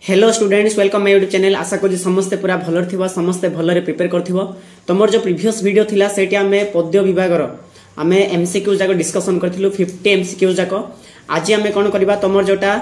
Hello students welcome my YouTube channel. आशा करी समस्ते पूरा भलर थिबा, समस्ते भलरे प्रिपेयर करथिबो। तमर जो प्रीवियस वीडियो थिला सेठी हमें पद्य विभागर हमें एमसीक्यू जाको डिस्कशन करथिलु 50 एमसीक्यू जाको। आज हमें कोन करबा तमर जोटा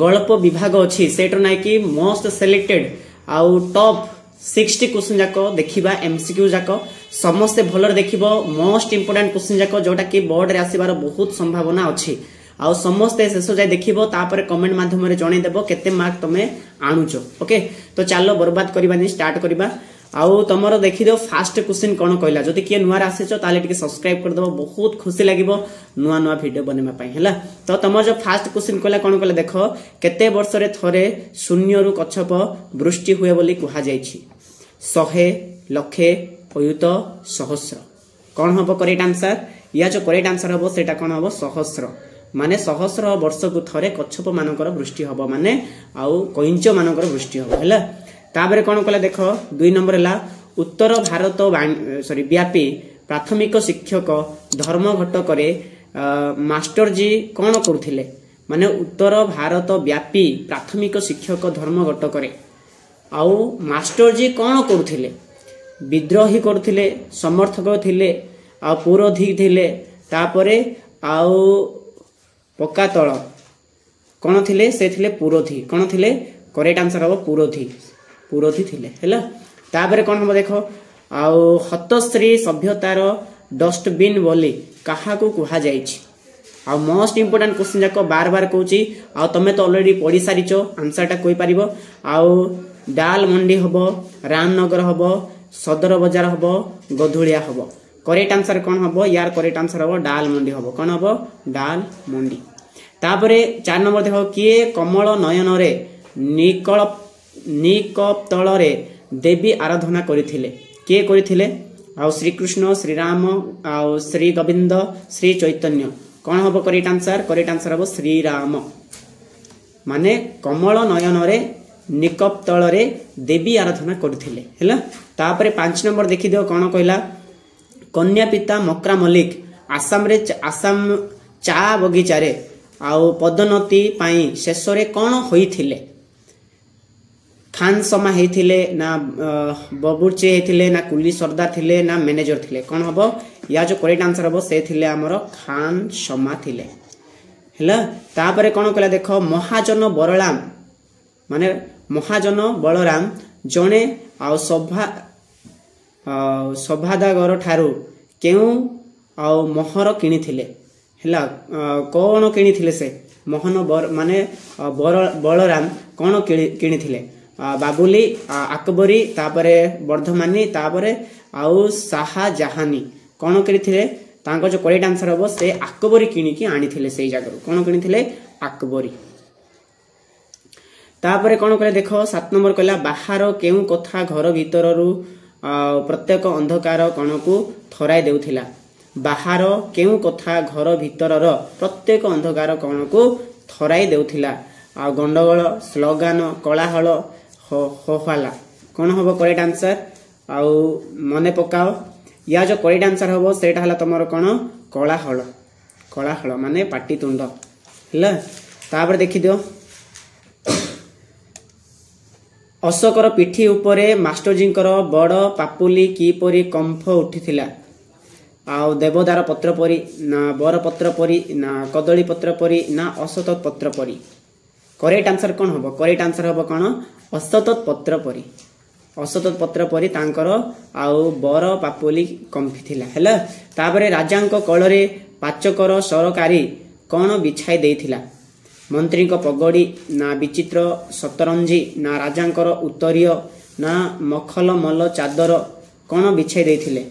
गल्प विभाग अछि सेटर नाइ कि मोस्ट सिलेक्टेड आउ टॉप 60 क्वेश्चन जाको देखिबा एमसीक्यू जाको। समस्ते भलर देखिबो मोस्ट इंपोर्टेंट क्वेश्चन जाको जोटा कि बोर्ड रे आसीबार बहुत संभावना अछि। आउ समस्ते शेष जाए देखिबो तापर कमेंट माध्यम रे जणे देबो केते मार्क तमे आनुचो। ओके तो चलो बर्बाद करबानी स्टार्ट करबा। आउ तमरो देखि दो फास्ट क्वेश्चन कोन कहला। जदि के नुआर आसेचो ताले टिके सब्सक्राइब कर देबो, बहुत खुशी लागिबो नुआ नुआ वीडियो बनेमा पई हैला। तो तमर जो फास्ट क्वेश्चन कहला कोन कहला देखो, केते वर्ष रे थरे शून्य रु कच्छप वृष्टि हुए बोली कुहा जायछि। 100 लक्षे अयुत सहस्र कोन हबो करेक्ट आंसर। या जो करेक्ट आंसर हबो सेटा कोन हबो सहस्र, माने सहस्र वर्ष को थरे कच्छप मानकर वृष्टि हबो, माने आउ कइंच मानकर वृष्टि हबो हैला। ताबरे कोन कहला देखो 2 नंबर हला उत्तर भारत व्यापी प्राथमिक शिक्षक धर्मघट करे मास्टर जी कोन करथिले। माने उत्तर भारत व्यापी प्राथमिक शिक्षक धर्मघट करे आउ मास्टर जी कोन करथिले। विद्रोही करथिले, समर्थक थिले, आ पुरोधी थिले, तापरे आउ पक्का तल कोन थिले से थिले पुरोधी। कोन थिले करेक्ट आंसर हबो पुरोधी, पुरोधी थिले हैला। ताबरे कोन हबो देखो आउ हतश्री सभ्यतार डस्टबिन बोली काहा को कुहा जायछि। आ मोस्ट इंपोर्टेंट क्वेश्चन जाको बार बार कहूची। आ तमे तो ऑलरेडी पढ़ी सारिचो, आंसरटा कोइ परिबो। आउ डाल मंडी हबो, रामनगर हबो, सदर बाजार हबो, गधुलिया हबो। करेक्ट आंसर कोन हबो। यार करेक्ट आंसर हबो डाल मंडी हबो। कोन हबो डाल मंडी। तापरे 4 नंबर देखो, किए कमल नयन रे निकप तलरे देवी आराधना करिथिले। किए करिथिले। आ श्री कृष्ण, श्री राम, आ श्री गोविंद, श्री चैतन्य। कोन हबो करेक्ट आंसर। करेक्ट आंसर हबो श्री राम, माने कमल नयन रे निकप तलरे देवी आराधना करिथिले हैला। तापरे 5 नंबर देखि दियो कोन कहला, कन्या पिता मकरा मलिक आसाम चा बगीचा रे आउ पदोन्नति पाई शेष रे कोन होइथिले। खान समा हेथिले ना बबुरचे हेथिले ना कुली सरदार थिले ना मैनेजर थिले। कोन हबो। या जो करेक्ट आंसर हबो से थिले हमरो खान समा थिले हैला। तापरे कोन कहला देखो, महाजन बलराम माने महाजन बलराम जणे आउ सभादागर ठारू केउ आउ मोहर किनिथिले हैला। कोन किनिथिले से मोहन माने बलराम कोन किनिथिले। बाबुली, अकबरी, तापरे वर्धमानी, तापरे आउ शाहजहानी कोन किनिथिले। तांको जो करेक्ट आंसर हबो से अकबरी किनिकी आनिथिले सेई जागरो। कोन किनिथिले अकबरी। तापरे कोन कहले देखो 7 नंबर कहला, बाहर केउ कथा घर भीतररू प्रत्येक अंधकार कोन को थराई देउथिला। बाहर केउ कथा घर भीतरर प्रत्येक अंधकार कोन को थराई देउथिला। आ गंडगोल, स्लोगान, कोलाहल, होहाला कोन हबो करेक्ट आंसर। आउ मने पकाओ। या जो करेक्ट आंसर हबो सेटा हला तमरो कोन कोलाहल। कोलाहल माने पाटीतुंड हैला। तापर देखि दियो, अशोकर पिठी उपरे मास्टर जींकर बड़ पापुली किपरि कंफ उठिथिला। आउ देवदार पत्र परी ना बर पत्र परी ना कदली पत्र परी ना असतत पत्र परी। करेक्ट आंसर कोन हबो। करेक्ट आंसर हबो कोन असतत पत्र परी। असतत पत्र परी तांकर आउ बर पापुली कंफिथिला हैला। तापरे राजांक कळरे पाचकर सरकारी कोन बिछाई देइथिला। मंत्री को पगड़ी ना विचित्र सतरंजी ना राजांकर उत्तरीय ना मखल मल चादर कोन बिछाई देइथिले।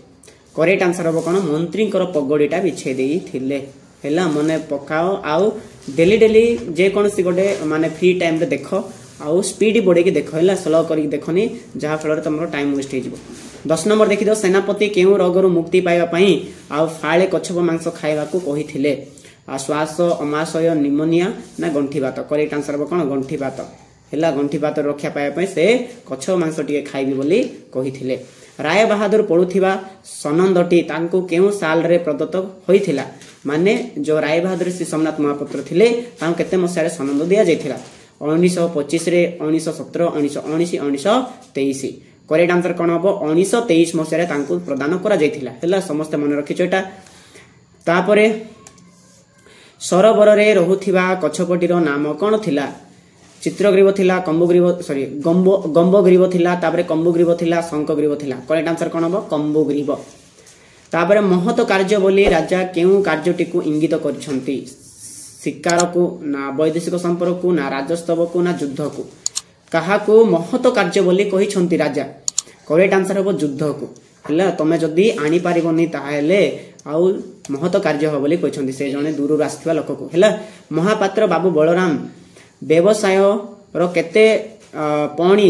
करेक्ट आंसर हबो कोन मंत्री को पगड़ीटा बिछाई देइथिले हैला। मने पकाओ। आउ डेली डेली जे कोनसी गोटे माने फ्री टाइम रे देखो, आउ स्पीड बढ़े के देखो हैला, स्लो करी देखनी जहा फल रे तमरो टाइम वेस्ट हे जिवो। 10 नंबर देखि दो, सेनापति केउ रोगरु मुक्ति पाइबा पई आउ फाळे कच्छप मांस खाइबा को कहिथिले। श्वास, अमाशय, निमोनिया ना गंठीबात। करेक्ट आंसर हबो कोन गंठीबात हैला। गंठीबात रक्षा पाइबा पई से कच्छप मांस टिके खाइबी बोली कहिथिले। राय बहादुर पढुथिबा सनंदटी तांको केउ साल रे प्रदत्त होइथिला। माने जो राय बहादुर श्री सोमनाथ महापात्र थिले तांको केते मसिया रे सनंद दिया जायथिला। 1925 रे 1917 1919 1923 करेक्ट आंसर कौन हम 1923 मसीह तांको प्रदान करा जायथिला हैला समस्त मन रखिछो एटा तापरे सरोवर रे रहुथिबा कछपटीर नाम कौन थिला चित्रग्रीव थिला कंबुग्रीव सॉरी गंबग्रीव थिला तापरे कंबुग्रीव थिला शंखग्रीव थिला करेक्ट आंसर कौन हम कंबुग्रीव तापरे महत कार्य बोली राजा केउ कार्यटी को इंगित करछंती शिकार को ना वैदेशिक संपर्क को ना राजस्तव को ना युद्ध को कहा को महत कार्य बोली कहिछंती राजा करेक्ट आंसर हम युद्ध को हैला तमे जदी आनी पारिबनी ताहेले आउ महत कार्य हो बोली कहिछंती से जने दूर आस्थिबा लोक को हैला महापात्र बाबू बलराम व्यवसाय रो केते पणी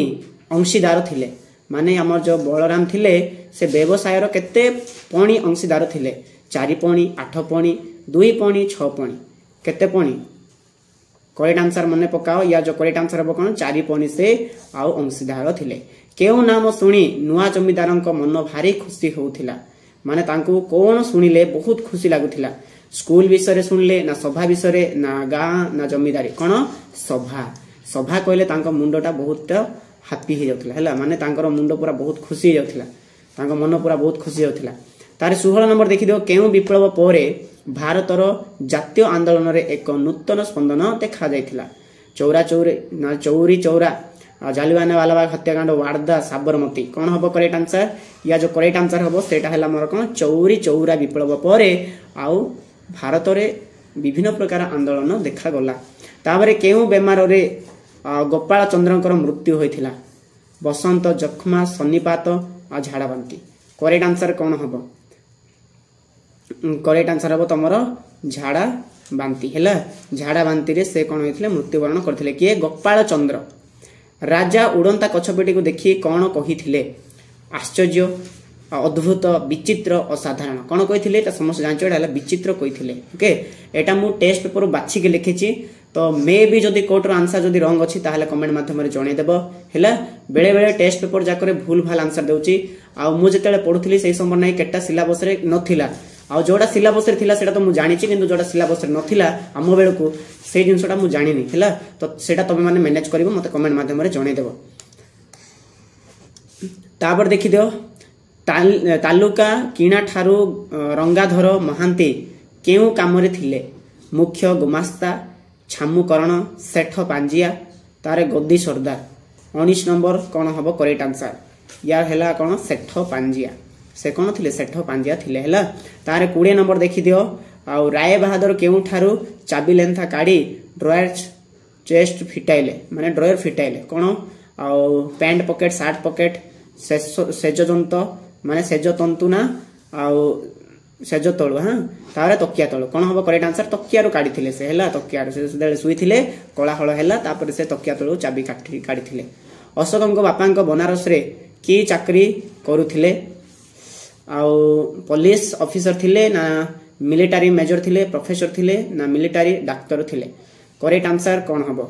अंशीदार थिले माने हमर जो बलराम थिले से व्यवसाय रो केते पणी अंशीदार थिले 4 पणी 8 पणी 2 पणी 6 पणी केते पणी करेक्ट आंसर मने पकाओ या जो करेक्ट आंसर हो कोन 4 पणी से आउ अंशीदार थिले केउ नाम सुनी नुआ जमीदारन को मन भारी खुशी होउथिला माने तांको कोन सुनिले बहुत खुशी लागुथिला स्कूल विषय सुनले ना सभा विषय ना गाँ ना जमीदारी कौन सभा सभा कहले तांको मुंडटा बहुत हैप्पी हो जाउथला हैला माने तांकर मुंड पूरा बहुत खुशी हो जाउथला तांको मन पूरा बहुत खुशी होउथला तार 16 नंबर देखि दियो केउ विप्लव परे भारतर जातीय आंदोलन रे एक नूतन स्पंदन देखा जायथिला चौरी चौरा जालियानवाला वाला हत्याकांड वारदा साबरमती कौन हम करेक्ट आंसर या जो करेक्ट आंसर हम सेटा हैला मोर कोन चौरी चौरा विप्लव परे आउ भारत रे विभिन्न प्रकार आंदोलन देखा गला ताबरे केउ बेमार रे गोपाल चंद्रकर मृत्यु होइथिला बसंत जखमा सन्निपात आ झाड़ाबांती करेक्ट आंसर कौन हम करेक्ट आंसर हम तमरो झाड़ा बांती हैला झाड़ा बांती रे से कौन होइथिले मृत्युवरण करथिले किए गोपाल चंद्र राजा उड़ंता कछपेटी को देखि कौन कहिथिले आश्चर्य अद्भुत विचित्र असाधारण कौन कही समस्त जांच विचित्र कही ओके एटा मु टेस्ट पेपर बाछी के लिखी तो मे भी जदि कोर्टर आंसर जदि रंग अच्छी ताहले कमेंट माध्यम जनईदेव है बेले बेले टेस्ट पेपर जाक भूल भाल आंसर देउची आ मु जेतेले पढुथली सेही समय नै केटा सिलेबस रे नथिला आ जोडा सिलेबस रे थिला सेटा तो मु जानिची किंतु जोडा सिलेबस रे नथिला आम बेल को से जिनसटा मु जानिनी हैला तो सेटा तमे माने मैनेज करिवो मते कमेंट माध्यम रे जनईदेव तापर देखि दियो तालुका किणा ठारू रंगाधर महांती केउ काम रे थिले मुख्य गुमास्ता छामुकरण सेठ पांजिया तारे गद्दी सरदार 19 नंबर कौन हम करेक्ट आंसर यार हैला कौन सेठ पांजिया से कौन थिले सेठ पांजिया थिले हैला तारे 20 नंबर देखि दियो आ राय बहादुर केउ ठारू चाबी लेंथा काडी ड्रॉयर चेस्ट फिटाइले माने ड्रॉयर फिटाइले कौन आ पैंट पॉकेट शर्ट पॉकेट सेज जंत माने सेज तंतु ना आ सेज तळु हां तारे तकिया तळु कोन हबो करेक्ट आंसर तकिया रो काढी थिले से हैला तकिया रो से सुई थिले कोला हळ हैला तापर से तकिया तळु चाबी काढी थिले अशोकंक बापांक बनारस रे की चाकरी करूथिले आ पुलिस ऑफिसर थिले ना मिलिटरी मेजर थिले प्रोफेसर थिले ना मिलिटरी डाक्टर थिले करेक्ट आंसर कोन हबो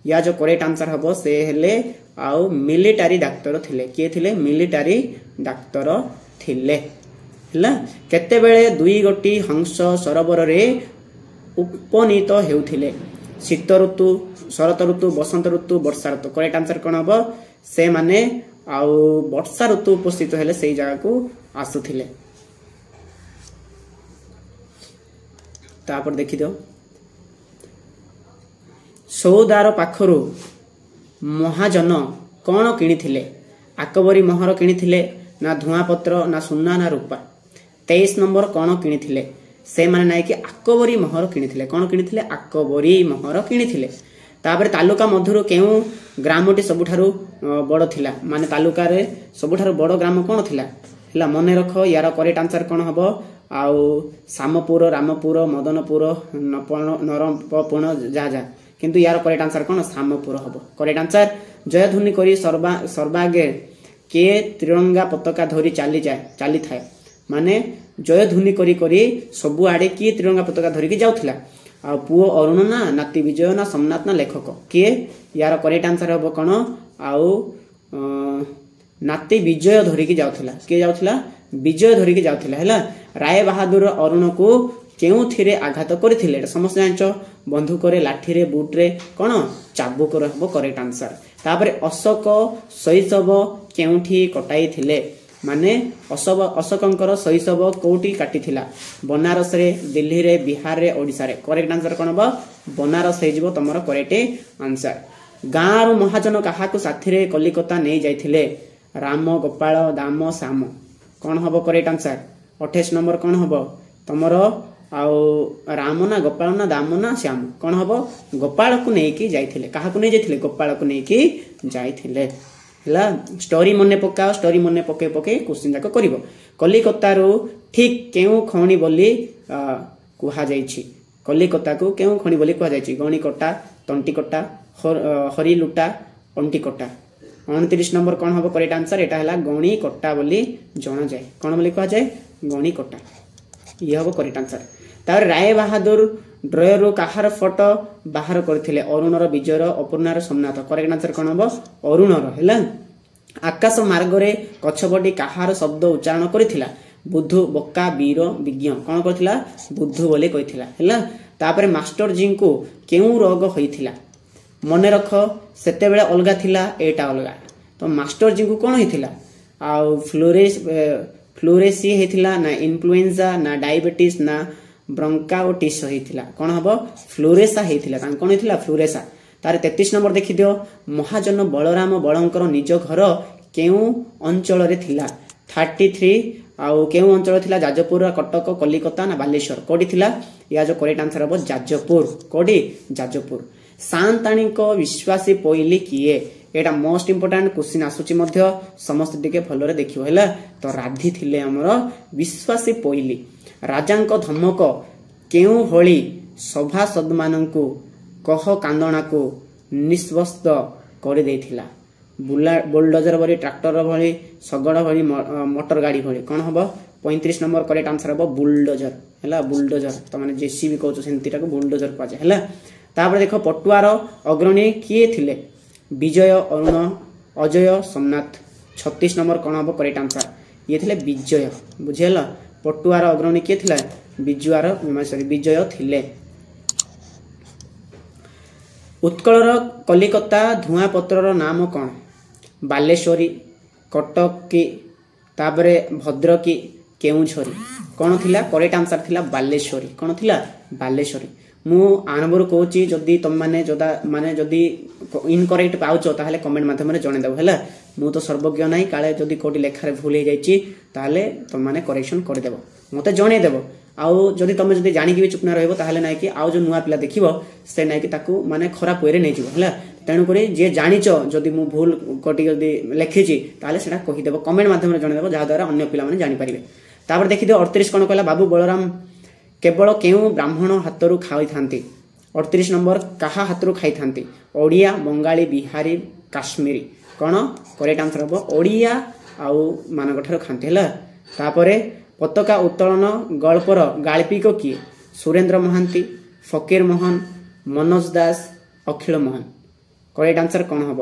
या जो करेक्ट आंसर हबो से हेले आ मिलिटरी डाक्टर थिले के थिले मिलिटरी डाक्टर थिले हैला केते बेले दुई गोटी हंस सरोवर रे उपनीत हेउथिले शीत ऋतु शरत ऋतु बसंत ऋतु वर्षा ऋतु करेक्ट आंसर कोन हबो से माने आ वर्षा ऋतु उपस्थित हेले सेही जगह को आसुथिले तापर देखि दो सौदार पाखरु महाजन कौन किनिथिले आकबरी मोहर किनिथिले ना धुआ पत्र ना सुना ना रूपा 23 नंबर कौन किनिथिले से माने नाइ कि आकबरी मोहर किनिथिले कौन किनिथिले आकबरी मोहर किनिथिले तापर तालुका मधुर केउ ग्रामटी सबुठारु बड़ थिला माने तालुका रे सबुठारु बड़ ग्राम कौन थिला हैला मने रख यार करेक्ट आंसर कौन हबो आउ सामपुर रामपुर मदनपुर नरपण जा जा किंतु यार करेक्ट आंसर कौन सामपुर हबो करेक्ट आंसर जयध्वनि करी सर्वागे के त्रिरंगा पताका धरी चली थाए माने जयध्वनि करी करी सबु आडे की त्रिरंगा पताका धरी के जाउथिला आ पुओ अरुण ना नाती विजय ना सोमनाथ ना लेखक के यार करेक्ट आंसर हबो कोन आउ नाती विजय धरी के जाउथिला के जाउथिला विजय धरी के जाउथिला हैला राय बहादुर अरुण को କେଉଁଥିରେ ଆଘାତ କରିଥିଲେ ଏଟା ସମସ୍ତେ ଜାଣିଛ ବନ୍ଧୁକରେ ଲାଠିରେ ବୁଟରେ କଣ ଚାବୁକରେ ହବ କରେକ୍ଟ ଆନ୍ସର। ତାପରେ ଅଶୋକ ଶୈଶବ କେଉଁଠି କଟାଇଥିଲେ ମାନେ ଅଶୋକଙ୍କର ଶୈଶବ କୋଉଠି କାଟିଥିଲା ବନାରସରେ ଦିଲ୍ଲୀରେ ବିହାରରେ ଓଡ଼ିଶାରେ କରେକ୍ଟ ଆନ୍ସର କଣ ହବ ବନାରସ ହେଇଯିବ ତମର କରେକ୍ଟ ଆନ୍ସର। ଗାଁରୁ ମହାଜନ କାହାକୁ ସାଥିରେ କଲିକତା ନେଇ ଯାଇଥିଲେ ରାମ ଗୋପାଳ ଦାମ ଶ୍ୟାମ କଣ ହବ କରେକ୍ଟ ଆନ୍ସର 28 ନମ୍ବର କଣ ହବ ତମର ଆଉ ରାମ ନା ଗୋପାଳ ନା ଦାମ ନା ଶ୍ୟାମ କଣ ହବ ଗୋପାଳକୁ ନେଇକି ଯାଇଥିଲେ କାହାକୁ ନେଇ ଯାଇଥିଲେ ଗୋପାଳକୁ ନେଇକି ଯାଇଥିଲେ ହେଲା। ଷ୍ଟୋरी ମନେ ପକାଅ ଷ୍ଟୋरी ମନେ ପକେଇ ପକେଇ क्वेश्चन ଯାକ କରିବ। କଲିକତାରୁ ଠିକ କେଉଁ ଖଣି ବୋଲି କୁହାଯାଇଛି କଲିକତାକୁ କେଉଁ ଖଣି ବୋଲି କୁହାଯାଇଛି ଗଣିକଟା ତଣ୍ଟିକଟା ହରିଲୁଟା ଅଣ୍ଟିକଟା 29 ନମ୍ବର କଣ ହବ करेक्ट आंसर एटा हला गणिकटा बोली जणा जाय कोन बोली कहा जाय गणिकटा ये हबो करेक्ट आंसर। तार राय बहादुर ड्रयर काहार फोटो बाहर करथिले अरुणर विजयर अपूर्णार सोमनाथ करेक्ट आंसर कोन हबो अरुणर हैला। आकाश मार्ग रे कछबडी काहार शब्द उच्चारण करथिला बुद्धु बक्का वीर विज्ञ कोन करथिला बुद्धु बोली कहिथिला हैला। तापर मास्टर जी को केउ रोग होइथिला मने रख सेते बेले अलगा थिला एटा अलगा तो मास्टर जी को कोन होइथिला आ फ्लोरेसी हेथिला ना इन्फ्लुएंजा ना डायबिटीज ना ब्रोंकाइटिस हेथिला कोन हबो फ्लोरेसा हेथिला तान कोन हेथिला फ्लोरेसा। तार 33 नंबर देखि दियो महाजन बलराम बळंकर निज घर केउ अंचल रे थिला 33 आउ केउ अंचल थिला जाजपुर कटक कलिकता ना बालेश्वर कोडी थिला या जो करेक्ट आंसर हबो जाजपुर कोडी जाजपुर। सांताणी को विश्वासी पोइली किए एटा मोस्ट इंपोर्टेंट क्वेश्चन आसुची मध्य समस्त टिके भलरे देखियो हैला तो राधी थिले हमर विश्वासी पोइली। राजांको धमक केउ होली सभासद माननकु कह कांदणा को निस्वस्त कर देथिला बुलडोजर भली ट्रैक्टर भली सगड़ भली मोटर गाड़ी भली कोन हबो 35 नंबर करेक्ट आंसर हबो बुलडोजर हैला बुलडोजर त माने जेसीबी कहउछ सेंतीटा को बुलडोजर कहजे हैला। तापर देखो पटुआर अग्रणी किए थिले विजय अरुण अजय सोमनाथ 36 नंबर कोन हबो करेक्ट आंसर ये थिले विजय बुझेला पटुआर अग्रणी किए थिला विजय थिले। उत्कलर कलिकता धुआ पत्रर नाम कौन बालेश्वरी कटक की तापरे भद्रकी केउझरी कौन थिला करेक्ट आंसर थिला बालेश्वरी कौन थिला बालेश्वरी। मु आरंभर कहूची जदि तुम माने जोदा माने जदि इनकरेक्ट पाउचो ताहले कमेंट माध्यम रे जणे देबो हैला मु तो सर्वज्ञ नाही काले जदि कोटी लेखा रे भूल हे जाईची ताहले तुम माने करेक्शन कर देबो मते जणे देबो आउ जदि तुम जदि जानि कि चुप ना रहबो ताहले नाही कि आउ जो नुवा पिला देखिबो से नाही कि ताकू माने खराब वेरे नै जिवो हैला तेनु करी जे जानिचो जदि मु भूल कोटी जदि लेखिची ताहले सेटा कहि देबो कमेंट माध्यम रे जणे देबो जा द्वारा अन्य पिला माने जानि परिबे। तापर देखि दियो 38 कोन कहला बाबू बलराम केवल केउ ब्राह्मण हातरू खाई थांती 38 नंबर काहा हातरू खाई थांती ओडिया बंगाली बिहारी काश्मीरी कोन करेक्ट आंसर हबो ओडिया आउ मानक ठारो खांती हैला। तापरे पताका उत्तोलन गल्पर गाल्पिक किए सुरेंद्र महांती फकीर मोहन मनोज दास अखिल मोहन करेक्ट आंसर कौन हम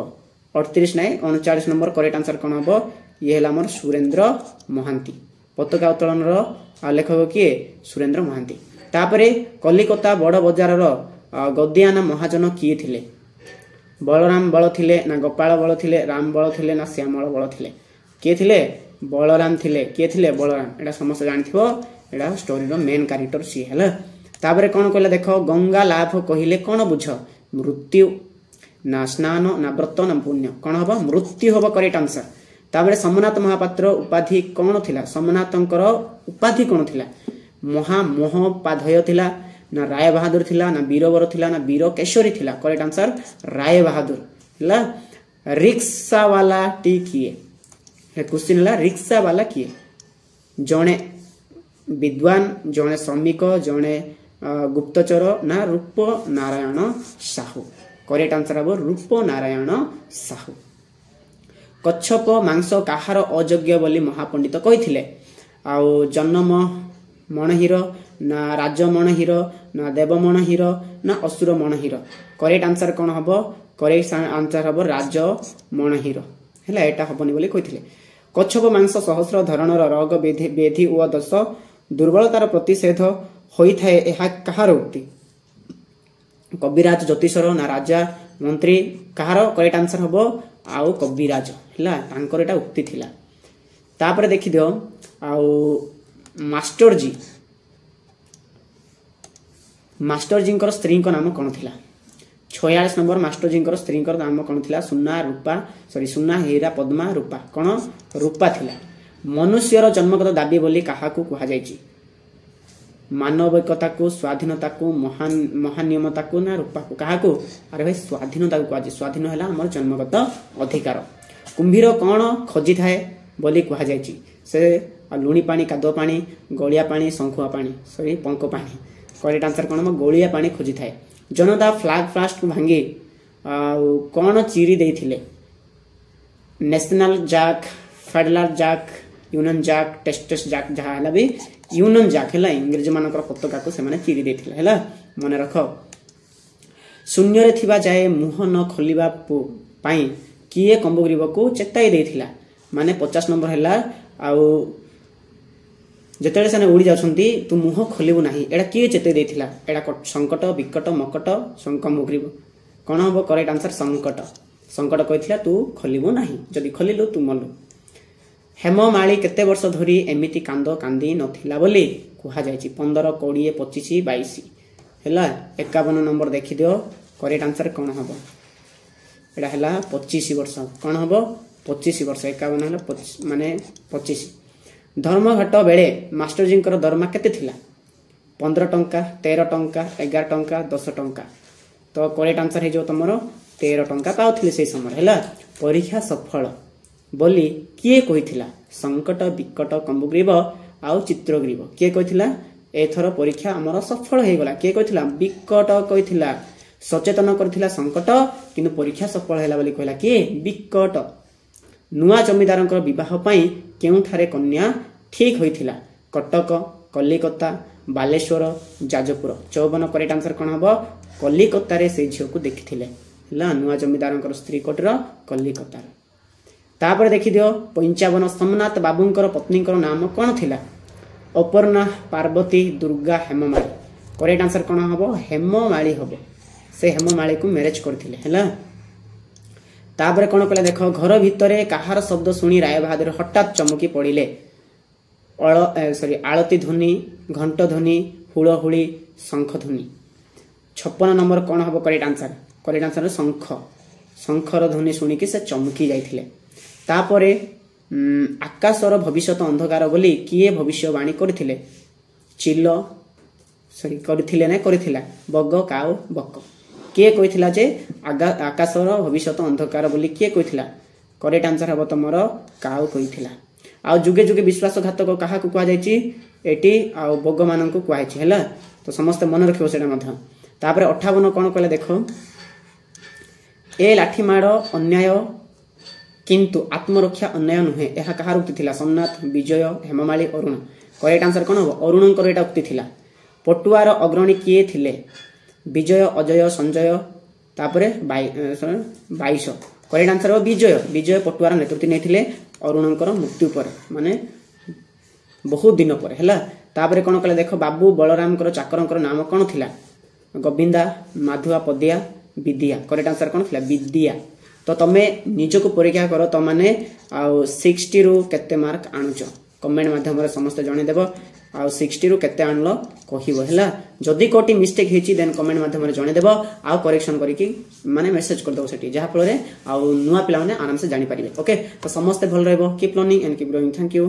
38 नहीं 39 नंबर करेक्ट आंसर कौन हम ये है आम सुरेंद्र महांती पताका उत्तोलन लेखक किए सुरेंद्र महांती। तापरे कलिकता बड़ बजार गद्दियाना महाजन किए थिले बलराम बल थिले ना गोपाल बल थिले राम बल थिले ना श्यामल बल थिले किए थिले बलराम थिले किए थिले बलराम एटा समस्त जानिथिबो एटा स्टोरी रो मेन कैरेक्टर सी हैला। तापरे कोन कहला देखो गंगा लाभ कहिले कोन बुझ मृत्यु ना स्नान ना व्रत ना पुण्य कोन हबो मृत्यु हबो करेक्ट आंसर। तापरे सोमनाथ महापात्र उपाधि कोन थिला सोमनाथंकर उपाधि कोन थिला महामहोपाध्याय थिला ना राय बहादुर थिला ना वीरवर थिला ना वीर केशरी थिला करेक्ट आंसर राय बहादुर हैला। रिक्शा वाला टी किए क्वेश्चन है रिक्शा वाला किए जड़े विद्वान जड़े श्रमिक जड़े गुप्तचर ना रूप नारायण साहू करेक्ट आंसर हम रूप नारायण साहू। कच्छप मांस काहार अयोग्य बोली महापंडित कही आउ जन्म मणहीर ना राज मणहीर ना देव मणहीर ना असुर मणहीर करेक्ट आंसर कौन हम करेक्ट आंसर हम राज मणहीर है एटा हबनी बोली कही। कच्छप मांस सहस्र धरणर रोग बेधि व दश दुर्बलतार प्रतिषेध ହୋଇଥାଏ ଏହା କାହାର ଉକ୍ତି? କବିରାଜ ଜ୍ୟୋତିଷର ନା ରାଜା ମନ୍ତ୍ରୀ କାହାର? କରେକ୍ଟ ଆନ୍ସର ହବ ଆଉ କବିରାଜ ହେଲା, ତାଙ୍କର ଏଟା ଉକ୍ତି ଥିଲା। ତାପରେ ଦେଖିଦିଅ ଆଉ ମାଷ୍ଟରଜୀଙ୍କର ସ୍ତ୍ରୀଙ୍କ ନାମ କଣ ଥିଲା? 46 ନମ୍ବର ମାଷ୍ଟରଜୀଙ୍କର ସ୍ତ୍ରୀଙ୍କର ନାମ କଣ ଥିଲା? ସୁନା, ହୀରା, ପଦ୍ମା, ରୂପା। କଣ? ରୂପା ଥିଲା। ମନୁଷ୍ୟର ଜନ୍ମଗତ ଦାବି ବୋଲି କାହାକୁ କୁହାଯାଇଛି? ମାନବିକତାକୁ, ସ୍ୱାଧୀନତାକୁ, ମହାନିୟମତାକୁ ନା ରୂପାକୁ? କାହାକୁ? ଆରେ ଭାଇ ସ୍ୱାଧୀନତାକୁ କୁହାଯାଏ। ସ୍ୱାଧୀନ ହେଲା ଆମର ଜନ୍ମଗତ ଅଧିକାର। କୁମ୍ଭୀର କଣ ଖୋଜିଥାଏ ବୋଲି କୁହାଯାଇଛି? ସେ ଲୁଣି ପାଣି, କାଦୁଅ ପାଣି, ଗଳିଆ ପାଣି, ଶଙ୍ଖୁଆ ପାଣି, ପଙ୍କ ପାଣି। କରେକ୍ଟ ଆନ୍ସର କଣ ହବ? ଗଳିଆ ପାଣି ଖୋଜିଥାଏ। ଜନତା ଫ୍ଲାଗ ଫାଷ୍ଟକୁ ଭାଙ୍ଗି ଆଉ କଣ ଚିରି ଦେଇଥିଲେ? National jack, federal jack, union jack, Texas jack, ଯାହା ହେଲା ବି ୟୁନିୟନ ଜାକ୍ ହେଲା, ଇଂରେଜ ମାନଙ୍କର ପତାକାକୁ ସେମାନେ ଚିରି ଦେଇଥିଲେ ହେଲା, ମନେ ରଖ। ଶୂନ୍ୟରେ ଥିବା ଯାଏ ମୁହଁ ନ ଖୋଲିବା ପାଇଁ କିଏ କମ୍ବଗ୍ରୀବକୁ ଚେତାଇ ଦେଇଥିଲା? ମାନେ 50 ନମ୍ବର ହେଲା ଆଉ ଯେତେବେଳେ ସେମାନେ ଉଡ଼ି ଯାଉଛନ୍ତି ତୁ ମୁହଁ ଖୋଲିବୁ ନାହିଁ, ଏଇଟା କିଏ ଚେତାଇ ଦେଇଥିଲା? ଏଇଟା ସଙ୍କଟ, ବିକଟ, ମକଟ, କମ୍ବଗ୍ରୀବ। କଣ ହବ? କରେକ୍ଟ ଆନ୍ସର ସଙ୍କଟ। ସଙ୍କଟ କହିଥିଲା ତୁ ଖୋଲିବୁ ନାହିଁ, ଯଦି ଖୋଲିଲୁ ତୁ ମଲୁ। ହେମମାଳି କେତେ ବର୍ଷ ଧରି ଏମିତି କାନ୍ଦ କାନ୍ଦି ନଥିଲା ବୋଲି କୁହାଯାଇଛି? 15, 20, 25, 22 ହେଲା। 51 ନମ୍ବର ଦେଖିଦିଅ, କରେକ୍ଟ ଆନ୍ସର କଣ ହବ? ଏଇଟା ହେଲା 25 ବର୍ଷ। କଣ ହବ? 25 ବର୍ଷ। 51 ହେଲା ମାନେ 25। ଧର୍ମଘଟ ବେଳେ ମାଷ୍ଟରଜୀଙ୍କର ଦରମା କେତେ ଥିଲା? 15 ଟଙ୍କା, 13 ଟଙ୍କା, 11 ଟଙ୍କା, 10 ଟଙ୍କା। ତ କରେକ୍ଟ ଆନ୍ସର ହେଇଯିବ ତମର 13 ଟଙ୍କା ପାଉଥିଲେ ସେଇ ସମୟରେ ହେଲା। ପରୀକ୍ଷା ସଫଳ ବୋଲି କିଏ କହିଥିଲା? ସଙ୍କଟ, ବିକଟ, କମ୍ବଗ୍ରୀବ ଆଉ ଚିତ୍ରଗ୍ରୀବ। କିଏ କହିଥିଲା? ଏଥର ପରୀକ୍ଷା ଆମର ସଫଳ ହେଇଗଲା। କିଏ କହିଥିଲା? ବିକଟ କହିଥିଲା। ସଚେତନ କରିଥିଲା ସଙ୍କଟ, କିନ୍ତୁ ପରୀକ୍ଷା ସଫଳ ହେଲା ବୋଲି କହିଲା କିଏ? ବିକଟ। ନୂଆ ଜମିଦାରଙ୍କର ବିବାହ ପାଇଁ କେଉଁଠାରେ କନ୍ୟା ଠିକ ହୋଇଥିଲା? କଟକ, କଲିକତା, ବାଲେଶ୍ୱର, ଯାଜପୁର। 54 କରେକ୍ଟ ଆନ୍ସର କଣ ହବ? କଲିକତାରେ ସେଇ ଝିଅକୁ ଦେଖିଥିଲେ ହେଲା। ନୂଆ ଜମିଦାରଙ୍କର ସ୍ତ୍ରୀ କୋଟର କଲିକତାର। ତାପରେ ଦେଖିଦିଅ 55 ସୋମନାଥ ବାବୁଙ୍କର ପତ୍ନୀଙ୍କର ନାମ କଣ ଥିଲା? ଅପର୍ଣ୍ଣା, ପାର୍ବତୀ, ଦୁର୍ଗା, ହେମମାଳି। କରେକ୍ଟ ଆନ୍ସର କଣ ହବ? ହେମମାଳି ହବ। ସେ ହେମମାଳିକୁ ମ୍ୟାରେଜ କରିଥିଲେ ହେଲା। ତାପରେ କଣ କଲେ ଦେଖ, ଘର ଭିତରେ କାହାର ଶବ୍ଦ ଶୁଣି ରାୟବାହାଦୁର ହଠାତ୍ ଚମକି ପଡ଼ିଲେ? ଆଳତି ଧ୍ୱନି, ଘଣ୍ଟ ଧ୍ୱନି, ହୁଳହୁଳି, ଶଙ୍ଖ ଧ୍ୱନି। 56 ନମ୍ବର କଣ ହବ? Correct answer. କରେକ୍ଟ ଆନ୍ସର ଶଙ୍ଖ। ଶଙ୍ଖର ଧ୍ୱନି ଶୁଣିକି ସେ ଚମକି ଯାଇଥିଲେ। ତାପରେ ଆକାଶର ଭବିଷ୍ୟତ ଅନ୍ଧକାର ବୋଲି କିଏ ଭବିଷ୍ୟବାଣୀ କରିଥିଲେ? କରିଥିଲା ବଗ, କାଉ, ବକ। କିଏ କହିଥିଲା ଯେ ଆକାଶର ଭବିଷ୍ୟତ ଅନ୍ଧକାର ବୋଲି କିଏ କହିଥିଲା? କରେକ୍ଟ ଆନ୍ସର ହବ ତମର କାଉ କହିଥିଲା। ଆଉ ଯୁଗେ ଯୁଗେ ବିଶ୍ୱାସଘାତକ କାହାକୁ କୁହାଯାଇଛି? ଏଠି ଆଉ ବଗ ମାନଙ୍କୁ କୁହାଯାଇଛି ହେଲା। ତ ସମସ୍ତେ ମନେ ରଖିବ ସେଇଟା ମଧ୍ୟ। ତାପରେ 58 କଣ କହିଲେ ଦେଖ, ଏ ଲାଠି ମାଡ଼ ଅନ୍ୟାୟ କିନ୍ତୁ ଆତ୍ମରକ୍ଷା ଅନ୍ୟାୟ ନୁହେଁ, ଏହା କାହାର ଉକ୍ତି ଥିଲା? ସୋମନାଥ, ବିଜୟ, ହେମମାଳି, ଅରୁଣ। କରେକ୍ଟ ଆନ୍ସର କଣ ହବ? ଅରୁଣଙ୍କର ଏଟା ଉକ୍ତି ଥିଲା। ପଟୁଆର ଅଗ୍ରଣୀ କିଏ ଥିଲେ? ବିଜୟ, ଅଜୟ, ସଞ୍ଜୟ, ତାପରେ 22। କରେକ୍ଟ ଆନ୍ସର ହବ ବିଜୟ। ବିଜୟ ପଟୁଆର ନେତୃତ୍ୱ ନେଇଥିଲେ ଅରୁଣଙ୍କର ମୃତ୍ୟୁ ପରେ, ମାନେ ବହୁତ ଦିନ ପରେ ହେଲା। ତାପରେ କଣ କଲେ ଦେଖ, ବାବୁ ବଳରାମଙ୍କର ଚାକରଙ୍କର ନାମ କଣ ଥିଲା? ଗୋବିନ୍ଦା, ମାଧୁଆ, ପଦିଆ, ବିଦିଆ। କରେକ୍ଟ ଆନ୍ସର କଣ ଥିଲା? ବିଦିଆ। ତ ତମେ ନିଜକୁ ପରୀକ୍ଷା କର, ତମାନେ ଆଉ 60 ରୁ କେତେ ମାର୍କ ଆଣୁଛ କମେଣ୍ଟ ମାଧ୍ୟମରେ ସମସ୍ତେ ଜଣେଇଦେବ। ଆଉ 60 ରୁ କେତେ ଆଣିଲ କହିବ ହେଲା। ଯଦି କୋଉଠି ମିଷ୍ଟେକ୍ ହେଇଛି ଦେନ୍ କମେଣ୍ଟ ମାଧ୍ୟମରେ ଜଣେଇଦେବ, ଆଉ କରେକ୍ସନ କରିକି ମାନେ ମେସେଜ କରିଦେବ ସେଠି, ଯାହା ଫଳରେ ଆଉ ନୂଆ ପିଲାମାନେ ଆରାମସେ ଜାଣିପାରିବେ। ଓକେ, ତ ସମସ୍ତେ ଭଲ ରହିବ। Keep learning and keep growing. Thank you.